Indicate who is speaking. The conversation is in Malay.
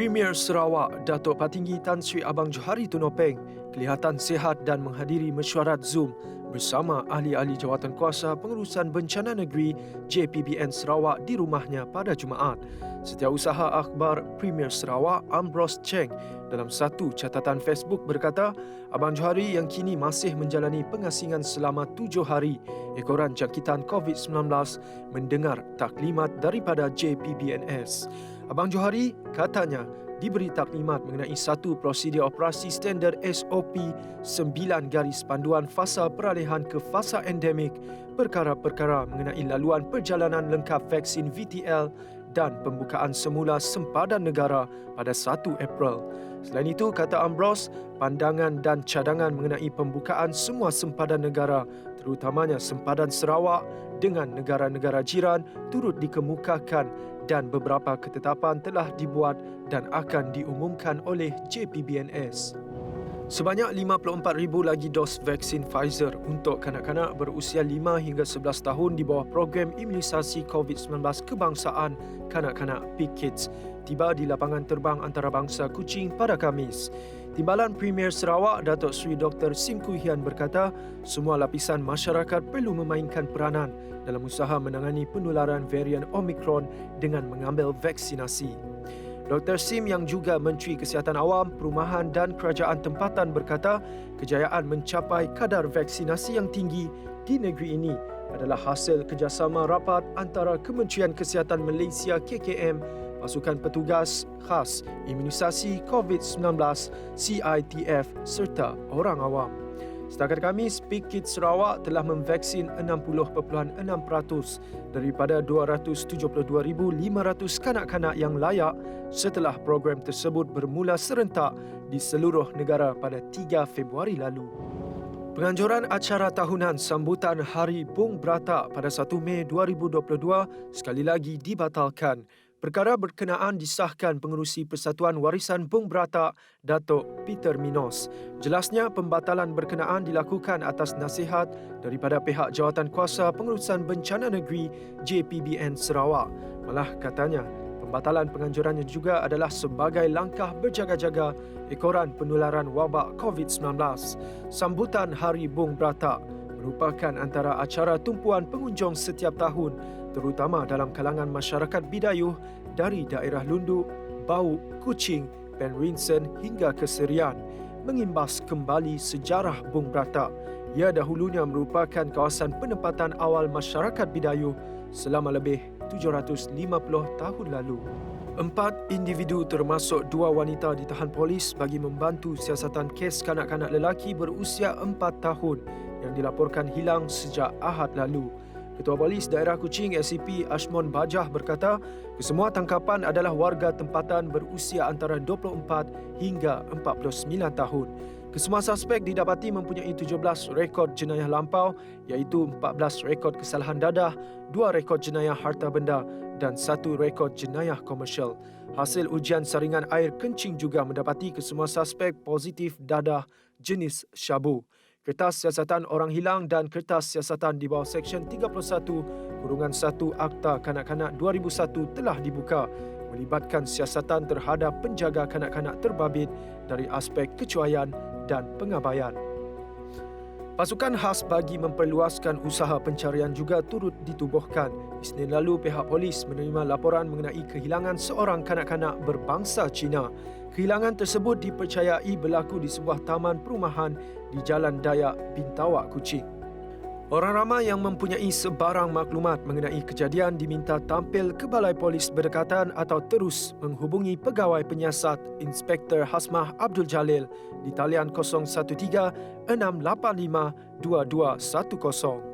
Speaker 1: Premier Sarawak, Datuk Patinggi Tan Sri Abang Johari Tunopeng, kelihatan sihat dan menghadiri mesyuarat Zoom bersama ahli-ahli Jawatankuasa Pengurusan Bencana Negeri JPBN Sarawak di rumahnya pada Jumaat. Setiausaha Akhbar Premier Sarawak, Ambrose Cheng, dalam satu catatan Facebook berkata, Abang Johari yang kini masih menjalani pengasingan selama 7 hari ekoran jangkitan COVID-19 mendengar taklimat daripada JPBNS. Abang Johari katanya diberi taklimat mengenai satu prosedur operasi standard SOP 9 garis panduan fasa peralihan ke fasa endemik, perkara-perkara mengenai laluan perjalanan lengkap vaksin VTL dan pembukaan semula sempadan negara pada 1 April. Selain itu, kata Ambrose, pandangan dan cadangan mengenai pembukaan semua sempadan negara, terutamanya sempadan Sarawak dengan negara-negara jiran, turut dikemukakan dan beberapa ketetapan telah dibuat dan akan diumumkan oleh JPBNS. Sebanyak 54,000 lagi dos vaksin Pfizer untuk kanak-kanak berusia 5 hingga 11 tahun di bawah program imunisasi COVID-19 kebangsaan kanak-kanak PKIDS tiba di lapangan terbang antarabangsa Kuching pada Khamis. Timbalan Premier Sarawak, Datuk Seri Dr. Sim Kui Hian berkata, semua lapisan masyarakat perlu memainkan peranan dalam usaha menangani penularan varian Omicron dengan mengambil vaksinasi. Dr. Sim yang juga Menteri Kesihatan Awam, Perumahan dan Kerajaan Tempatan berkata, kejayaan mencapai kadar vaksinasi yang tinggi di negeri ini adalah hasil kerjasama rapat antara Kementerian Kesihatan Malaysia KKM, pasukan petugas khas imunisasi COVID-19 CITF serta orang awam. Setakat Khamis, PKIDS Sarawak telah memvaksin 60.6% daripada 272,500 kanak-kanak yang layak setelah program tersebut bermula serentak di seluruh negara pada 3 Februari lalu. Penganjuran acara tahunan sambutan Hari Bung Bratak pada 1 Mei 2022 sekali lagi dibatalkan. Perkara berkenaan disahkan Pengerusi Persatuan Warisan Bung Bratak, Datuk Peter Minos. Jelasnya pembatalan berkenaan dilakukan atas nasihat daripada pihak Jawatankuasa Pengurusan Bencana Negeri JPBN Sarawak. Malah katanya, pembatalan penganjurannya juga adalah sebagai langkah berjaga-jaga ekoran penularan wabak COVID-19. Sambutan Hari Bung Bratak merupakan antara acara tumpuan pengunjung setiap tahun, terutama dalam kalangan masyarakat Bidayuh dari daerah Lunduk, Bau, Kuching, Penrhynson hingga ke Serian, mengimbas kembali sejarah Bung Bratak. Ia dahulunya merupakan kawasan penempatan awal masyarakat Bidayuh selama lebih 750 tahun lalu. 4 individu termasuk 2 wanita ditahan polis bagi membantu siasatan kes kanak-kanak lelaki berusia 4 tahun yang dilaporkan hilang sejak Ahad lalu. Ketua Polis Daerah Kuching SCP Ashmon Bajah berkata, kesemua tangkapan adalah warga tempatan berusia antara 24 hingga 49 tahun. Kesemua suspek didapati mempunyai 17 rekod jenayah lampau, iaitu 14 rekod kesalahan dadah, 2 rekod jenayah harta benda dan 1 rekod jenayah komersial. Hasil ujian saringan air kencing juga mendapati kesemua suspek positif dadah jenis syabu. Kertas siasatan orang hilang dan kertas siasatan di bawah Seksyen 31/1 Akta Kanak-Kanak 2001 telah dibuka, melibatkan siasatan terhadap penjaga kanak-kanak terbabit dari aspek kecuaian dan pengabaian. Pasukan khas bagi memperluaskan usaha pencarian juga turut ditubuhkan. Isnin lalu, pihak polis menerima laporan mengenai kehilangan seorang kanak-kanak berbangsa Cina. Kehilangan tersebut dipercayai berlaku di sebuah taman perumahan di Jalan Dayak, Bintawak, Kuching. Orang ramai yang mempunyai sebarang maklumat mengenai kejadian diminta tampil ke Balai Polis berdekatan atau terus menghubungi Pegawai Penyiasat Inspektor Hasmah Abdul Jalil di talian 013-685-2210.